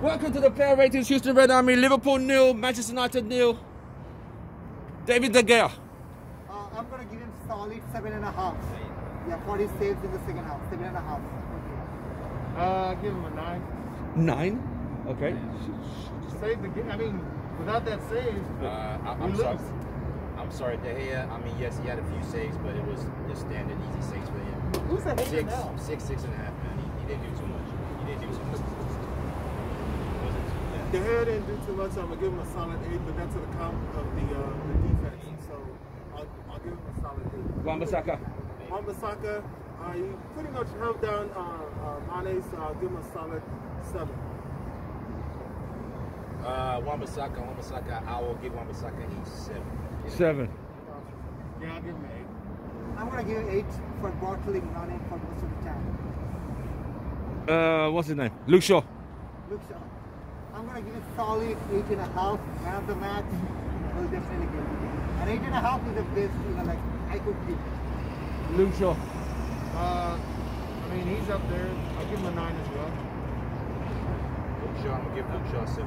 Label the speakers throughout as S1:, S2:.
S1: Welcome to the player ratings. Houston Red Army, Liverpool 0, Manchester United 0. David De Gea.
S2: I'm going to give him solid 7.5. Yeah, 40 saves in the second half. 7.5.
S3: Give him a 9.
S1: 9? Okay.
S3: Save the game. I mean, without that save,
S4: I'm sorry, De Gea. I mean, yes, he had a few saves, but it was just standard, easy saves for him.
S3: who's the hater now?
S4: 6.5, man. He didn't do too much.
S3: De Gea didn't do too much. I'm gonna give him a solid 8, but that's to the count of the defense. So I'll give him a solid 8.
S1: Wan-Bissaka.
S3: Wan-Bissaka, he pretty much held down Mane, so I'll give him a solid 7.
S4: Wan-Bissaka, I will give Wan-Bissaka a 7.
S1: 7.
S3: Yeah, I'll give him an 8.
S2: I'm going to give him 8 for bottling Mane for most of the time.
S1: What's his name? Luke Shaw.
S2: Luke Shaw. I'm going to give it solid 8.5. Man of the match, will definitely give it. And 8.5 is the best, like I could give.
S1: Luke Shaw.
S3: I mean, he's up there. I'll give him a 9 as well.
S4: Luke Shaw, I'm gonna give Luke Shaw a 7.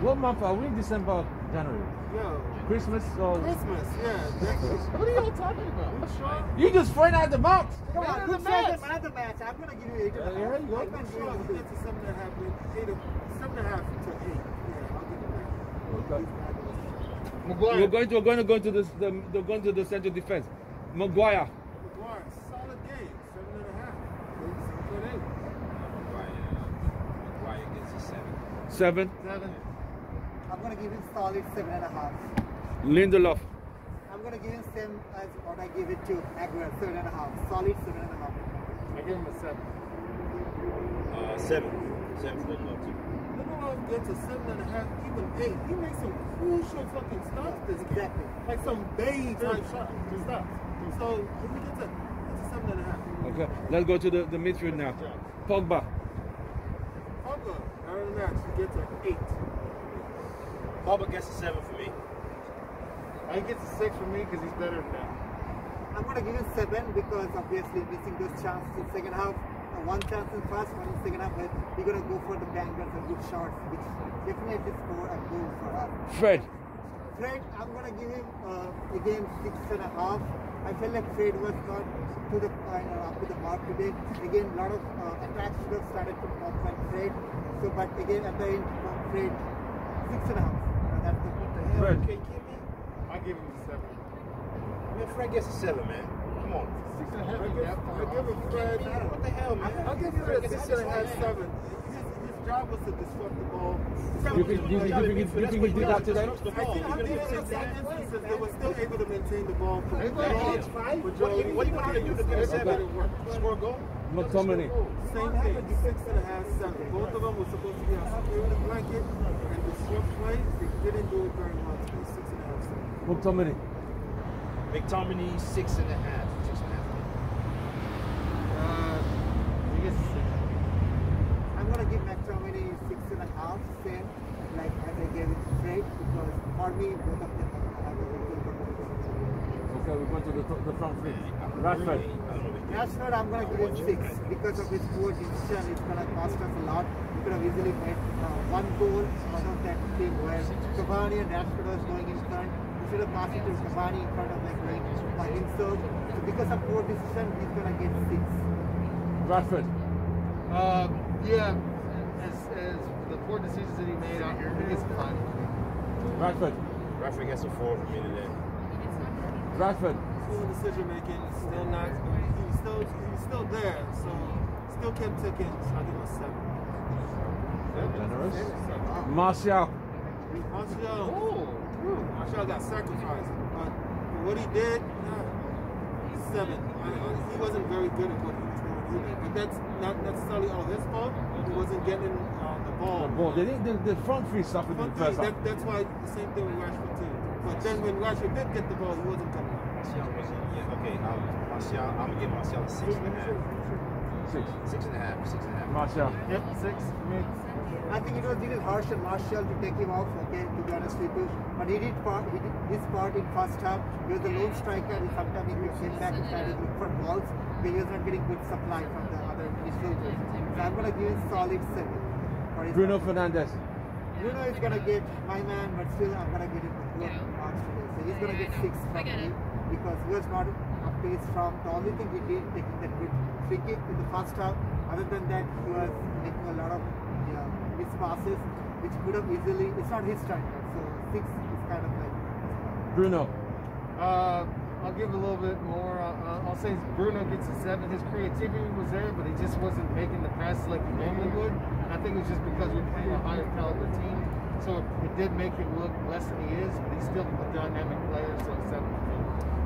S1: What month are we? December, January?
S3: Yeah.
S1: Christmas or?
S3: Christmas, yeah. What are y'all talking about? Luke Shaw?
S1: You just throwing out the months.
S2: Come on,
S3: Man
S2: Luke
S3: of the
S2: Shaw is
S3: match.
S2: the man of the match. I'm going to give you 8.5.
S3: There you go.
S2: I'm going to give
S3: Luke Shaw, he
S2: you
S3: gets a 7.5 to 8. 7.5 to 8. Yeah, I'll give him that.
S1: Okay.
S3: Maguire.
S1: We're going to go to the central defense. Maguire.
S3: Maguire, solid game. 7.5. 7.8.
S4: Maguire gets a 7.
S1: 7.
S3: 7.
S2: I'm going to give him solid 7.5.
S1: Lindelof.
S2: I'm going to give him same as what I gave it to Aguero, 7.5. Solid 7.5.
S3: I give him a 7.
S4: 7. 7 for Lindelof too.
S3: Lindelof gets a 7.5, even 8. He makes some crucial fucking stops this game.
S2: Exactly.
S3: Like some Bay type shot to stop. So if he gets a 7.5.
S1: Okay. Let's go to the midfield now. Pogba.
S3: Pogba, out of the match, he gets an 8.
S4: Pogba gets a 7 for me.
S3: He gets a 6 for me because he's better than that.
S2: I'm going to give him 7 because obviously missing those chances in second half. One chance in first, one in second half, but we're going to go for the bangers and good shots, which definitely score a goal for us.
S1: Fred.
S2: Fred, I'm going to give him again 6.5. I felt like Fred was not to the up to the mark today. Again, a lot of attacks should have started from top by Fred. So, but again at the end, Fred 6.5. That's the
S1: Fred.
S4: Okay, Kimmy.
S3: I give him a 7.
S4: Man, Fred gets a 7, man. Come on.
S3: 6.5. I give him Fred.
S4: What the hell, man?
S3: I'll give him a 6.5, 7. His job was to disrupt the ball.
S1: You think he did that today?
S3: I think in some instances they were still able to maintain the ball for the large majority.
S4: What do you want to do to get a 7? Score a goal?
S1: McTominay.
S3: Same thing, 6.5, 7. Both of them were supposed to be on security blanket and disrupt play. They didn't do it very much. 6.5, 7.
S1: McTominay.
S4: McTominay 6.5. 6.5.
S3: He gets a 6.
S2: I'm going to give McTominay 6.5, same like as I gave it to Fred, because for me, both of them have a very good performance.
S1: Okay, we're going to the front three. Rashford.
S2: Rashford, I'm going to give him 6 because of his poor decision. It's going to cost us a lot. We could have easily made one goal out of that thing where Cavani and Rashford was going in front. We should have passed it to Cavani in front of like going by himself. So because of poor decision, he's going to get 6.
S1: Rashford.
S3: Yeah, as the poor decisions that he made out here, he gets a 5.
S1: Rashford.
S4: Rashford gets a 4 for me today.
S1: Rashford.
S3: Poor decision making, still not. He's still there, so still kept ticking. So I give him a 7.
S1: Generous. Martial.
S3: Martial got sacrificed, but for what he did, 7. He wasn't very good at what he was going to do there, but that's not necessarily all his fault. He wasn't getting the ball.
S1: The front three suffered in the first half.
S3: That's why the same thing with Rashford too. But then when Rashford did get the ball, he wasn't coming out.
S4: Martial wasn't. Yeah, okay. Martial. I'm gonna give Martial a 6.5. 6.5. 6.5.
S1: Martial.
S3: Yep, 6 for me.
S2: I think it was really harsh on Martial to take him off, okay, to be honest with you. But he did his part in first half. He was the lone striker. Sometimes he came back and tried to look for balls, but he was not getting good supply from the other midfielders. So I'm going to give him solid 7 for for his
S1: Bruno Fernandes.
S2: Bruno is gonna get my man, but still I'm gonna get him good marks today. So he's gonna get 6 from me because he was not a pace from. The only thing he did taking that good free kick in the first half. Other than that, he was making a lot of missed passes, which could have easily. It's not his standard, so 6 is kind of like.
S1: Bruno.
S3: I'll give a little bit more. I'll say Bruno gets a 7. His creativity was there, but he just wasn't making the passes like he normally would. And I think it's just because we're playing a higher caliber team. So it did make him look less than he is, but he's still a dynamic player. So 7.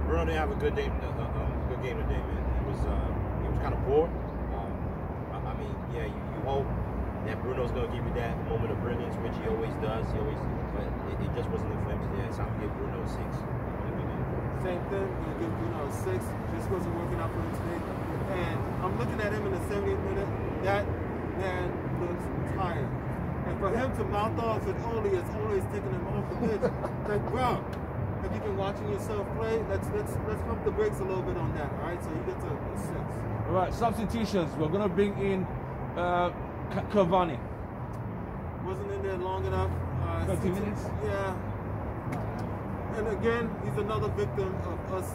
S4: Bruno didn't have a good game today, man. He was kind of poor. I mean, yeah, you hope that Bruno's gonna give you that moment of brilliance, which he always does. But it just wasn't for him today. So I'm gonna give Bruno a 6.
S3: Same thing, you give Bruno a 6. Just wasn't working out for him today. And I'm looking at him in the 70th minute. That man looks tired. And for him to mouth off at Ole is always taking him off the pitch. Like, bro, have you been watching yourself play? Let's pump the brakes a little bit on that. All right, so he gets a 6.
S1: All right, substitutions. We're gonna bring in Cavani.
S3: Wasn't in there long enough.
S1: 30 minutes.
S3: Yeah. And again, he's another victim of us,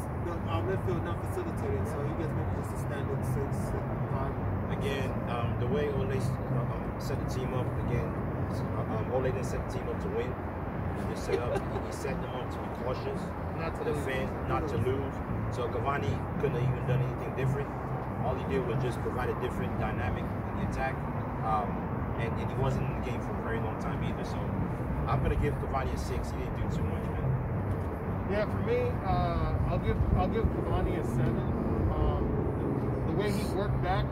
S3: our midfield not facilitating. So he gets maybe just a standard 6, 5.
S4: Again, the way Ole set the team up, again, Ole didn't set the team up to win. He just set them up to be cautious,
S3: Not to
S4: defend, not to lose. So Cavani couldn't have even done anything different. All he did was just provide a different dynamic in the attack. And he wasn't in the game for a very long time either. So I'm gonna give Cavani a 6. He didn't do too much, man.
S3: Yeah, for me, I'll give Cavani a 7. The way he worked back,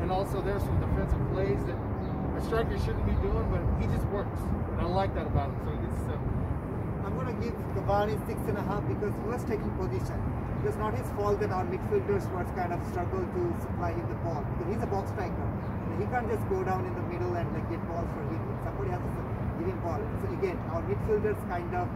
S3: and also there's some defensive plays that a striker shouldn't be doing, but he just works, and I like that about him. So he gets a 7.
S2: I'm gonna give Cavani 6.5 because he was taking position. It was not his fault that our midfielders was kind of struggled to supply him the ball because he's a box striker. He can't just go down in the middle and like get balls for him. Somebody has to give him ball. So again, our midfielders kind of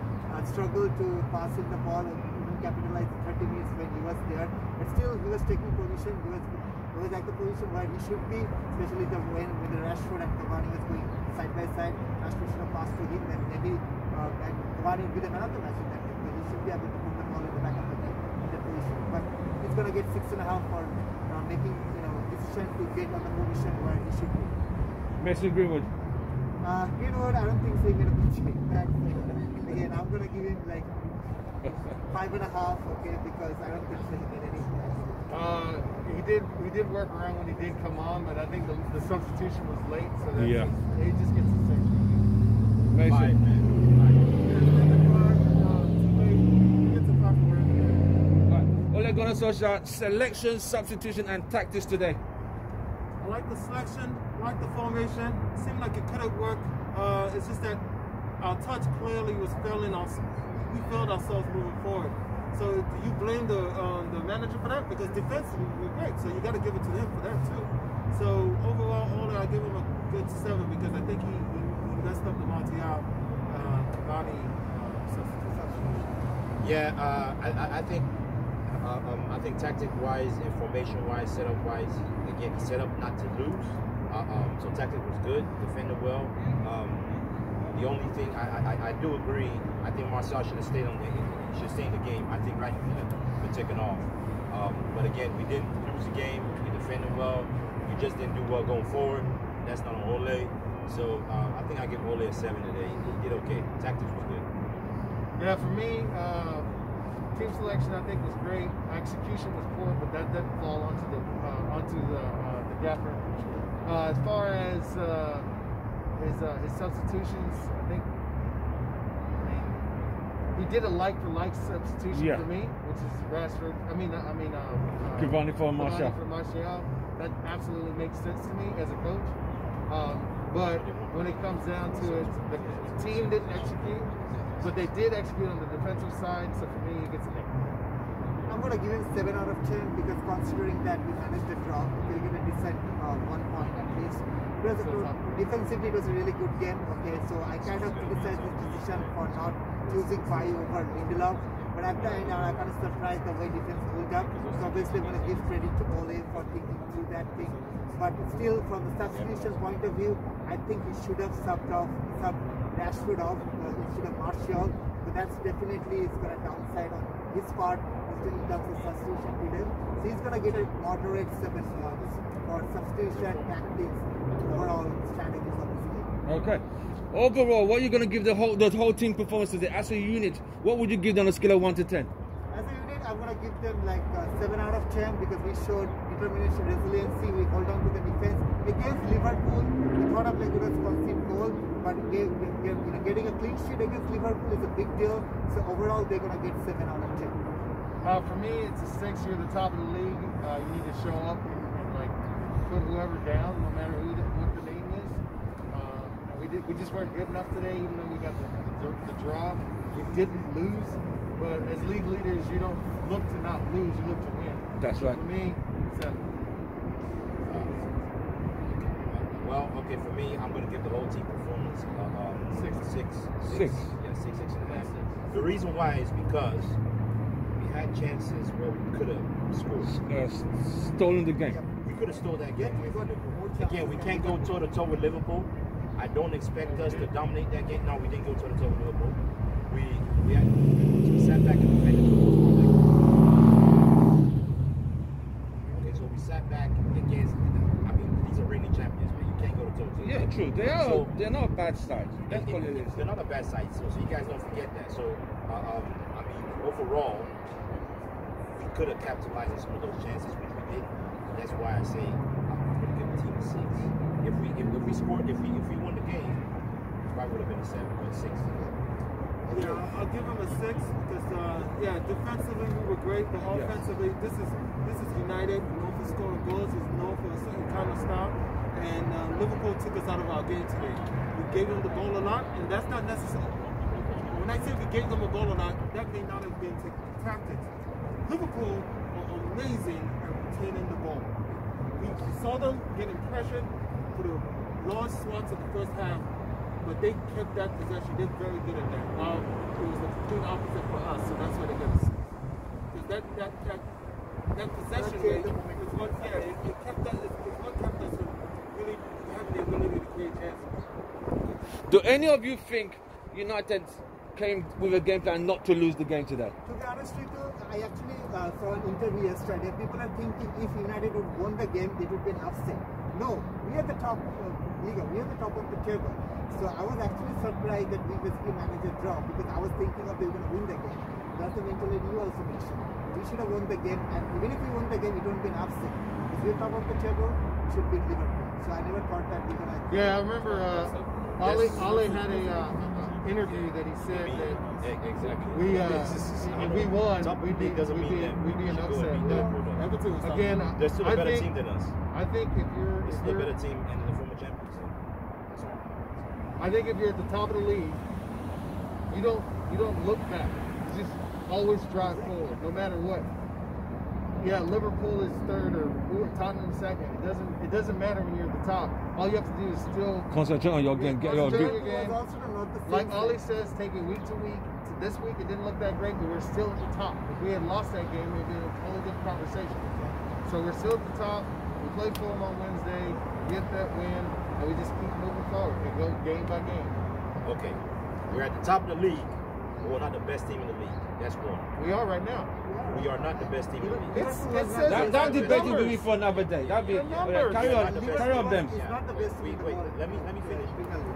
S2: struggled to pass him the ball and even capitalize the 30 minutes when he was there. But still, he was taking position. He was at the position where he should be, especially when the Rashford and Cavani was going side by side. Rashford should have passed to him, and maybe Cavani will be another match in that game. But he should be able to put the ball in the back of the net in that position. But he's going to get 6.5 for making decision to get on the position where he should be.
S1: Mason Greenwood.
S2: Greenwood, I don't think so. He made a good change. Again, I'm gonna give him like 5.5, okay, because I don't think so he made any.
S3: He did work around when he did come on, but I think the substitution was late, so that
S1: Yeah.
S3: he just gets a 6.
S1: Mason.
S4: 5, man.
S3: He gets a 5 for wearing the game.
S1: Ole Gunnar Solskjaer, selection, substitution, and tactics today.
S3: I like the selection, I like the formation. Seemed like it could have worked. It's just that our touch clearly was failing us. We failed ourselves moving forward. So do you blame the manager for that? Because defensively we were great, so you got to give it to him for that too. So overall, I give him a good 7 because I think he messed up the Montiel body substitution.
S4: Yeah, I think tactic-wise, information-wise, setup-wise, again, he set up not to lose. So tactic was good, defended well. The only thing I do agree, I think Marcel should have stayed in the game. I think right could have been taken off. But again, we didn't lose the game. We defended well. We just didn't do well going forward. That's not on Ole. So I think I give Ole a 7 today. He did okay. Tactics was good.
S3: Yeah, for me, team selection I think was great. Execution was poor, but that didn't fall onto the gaffer. As far as his substitutions, I think he did a like-for-like substitution for me, which is Rashford.
S1: Cavani for Martial.
S3: That absolutely makes sense to me as a coach. But when it comes down to it, the team didn't execute, but they did execute on the defensive side. So for me, it gets a 8.
S2: I'm going to give him 7 out of 10 because considering that we managed the draw, we're going to decide 1 point at least. Defensively, it was a really good game. Okay, so I kind of criticized this decision for not choosing 5 over Lindelof. But at the end, I kind of surprised the way defense moved up. So obviously, I'm going to give credit to Ole for thinking through that thing. But still, from the substitution point of view, I think he should have subbed Rashford off instead of Martial. But that's definitely is going to downside on his part in terms of substitution today. So he's going to get a moderate 7 points for substitution, tactics, overall strategies of this game.
S1: Okay. Overall, what are you going to give the whole team performance today? As a unit, what would you give them on a scale of 1 to 10?
S2: As a unit, I'm going to give them like 7 out of 10 because we showed determination, resiliency. We hold on to the defense. Against Liverpool, we thought of like a concede goal, but getting a clean sheet against Liverpool is a big deal. So overall, they're going to get 7 out of 10.
S3: For me, it's a 6. You're the top of the league. You need to show up and like put whoever down, no matter what the name is. We just weren't good enough today, even though we got the draw. We didn't lose, but as league leaders, you don't look to not lose, you look to win.
S1: That's right.
S3: For me, 7.
S4: Well, okay, for me, I'm going to give the whole team performance 6. Yeah, 6.5. The reason why is because we had chances where we could have scored.
S1: Stolen the game.
S4: We could have stolen that game. Again, we can't go toe-to-toe with Liverpool. I don't expect us to dominate that game. No, we didn't go toe-to-toe with Liverpool. We sat back and defended for the most part. Okay, so we sat back against, I mean, these are reigning champions, but you can't go toe-to-toe.
S1: Yeah, true. They're not a bad side. That's what it is.
S4: They're not a bad side, so you guys don't forget that. So, I mean, overall, we could have capitalized on some of those chances, which we did. That's why I say I'm going to give the team a 6. If we won the game, it probably would have been a 7 or 6.
S3: Yeah, I'll give him a 6 because defensively we were great, but offensively this is United. Known for scoring goals, is known for a certain kind of style, and Liverpool took us out of our game today. We gave them the ball a lot, and that's not necessary. When I say we gave them a ball a lot, that may not have been tactics. Liverpool are amazing at retaining the ball. We saw them getting pressured for the large swaths of the first half, but they kept that possession. They're very good at that. It was the complete opposite for us, so that's why they got us. Because that possession rate is what kept us from really having the ability to create chances.
S1: Do any of you think United came with a game plan not to lose the game today?
S2: To be honest with you, I actually saw an interview yesterday. People are thinking if United would won the game, it would be an upset. No, we are the top we are the top of the table. So I was actually surprised that we basically managed a draw because I was thinking of they were going to win the game. That's the mentality you also mentioned. We should have won the game, and even if we won the game, it wouldn't be an upset. If we're top of the table, we should beat Liverpool. So I never thought that we're going to.
S3: Yeah, I remember Ole had a interview that he said that
S4: exactly
S3: if we won, we'd be an upset. Again,
S4: they're still a better team than us.
S3: I think if you're
S4: a better team and the former champions.
S3: I think if you're at the top of the league, you don't look back. You just always drive forward, no matter what. Yeah, Liverpool is 3rd or Tottenham 2nd. It doesn't matter when you're at the top. All you have to do is still
S1: concentrate on your game. Get your game.
S3: Like Ollie says, take it week to week. This week it didn't look that great, but we're still at the top. If we had lost that game, it would be a totally different conversation. So we're still at the top. We play for them on Wednesday, get that win, and we just keep moving forward and go game by game.
S4: Okay, we're at the top of the league. We're not the best team in the league. That's one.
S3: We are right now.
S4: We are not the best team in the league.
S1: That debate will be for another day. That'll be carry on them.
S4: Wait. Let me finish.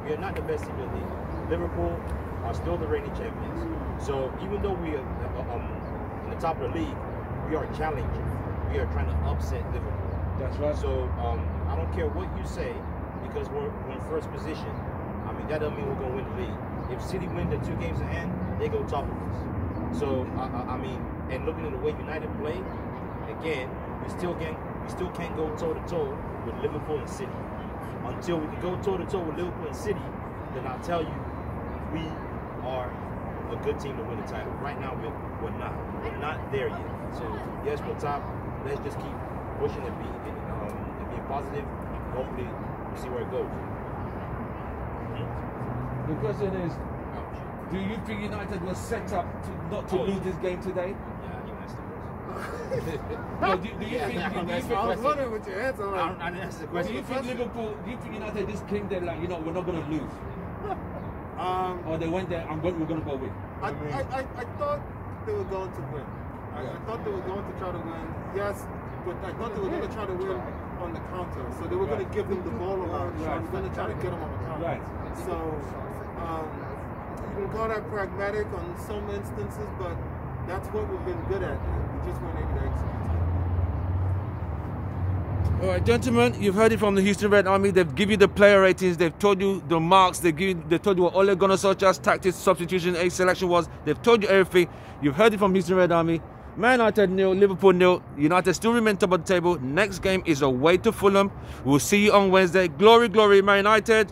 S4: We are not the best team in the league. Liverpool are still the reigning champions. So even though we are in the top of the league, we are challenging. We are trying to upset Liverpool.
S1: That's right.
S4: So I don't care what you say because we're in first position. I mean that doesn't mean we're gonna win the league. If City win the 2 games in hand, they go top of us. So I mean, and looking at the way United play, again, we still can't go toe to toe with Liverpool and City. Until we can go toe to toe with Liverpool and City, then I'll tell you, we are a good team to win the title. Right now, we're not. We're not there yet. So yes, we're top. Let's just keep pushing and being positive. Hopefully, we see where it goes.
S1: The question is, Do you think United was set up to not to lose this game today?
S4: Yeah, you asked the
S1: No, do you think?
S3: I was wondering what your answer was.
S4: I didn't answer the
S1: Do
S4: question.
S1: you think Liverpool? Do you think United just came there like, you know, we're not going to lose, or they went there and we're going to go win?
S3: I thought they were going to win. I thought they were going to try to win. Yes, but I thought they were going to try to win on the counter. So they were going to give them the ball a lot. They were going to try to get them on the counter.
S1: Right.
S3: So you can call that pragmatic on some instances, but that's what we've been good at. We just weren't able to execute.
S1: All right, gentlemen, you've heard it from the Houston Red Army. They've given you the player ratings. They've told you the marks. They told you what Ole Gunnar Solskjaer's tactics, substitution, selection was. They've told you everything. You've heard it from Houston Red Army. Man United 0, Liverpool 0. United still remain top of the table. Next game is away to Fulham. We'll see you on Wednesday. Glory, glory, Man United.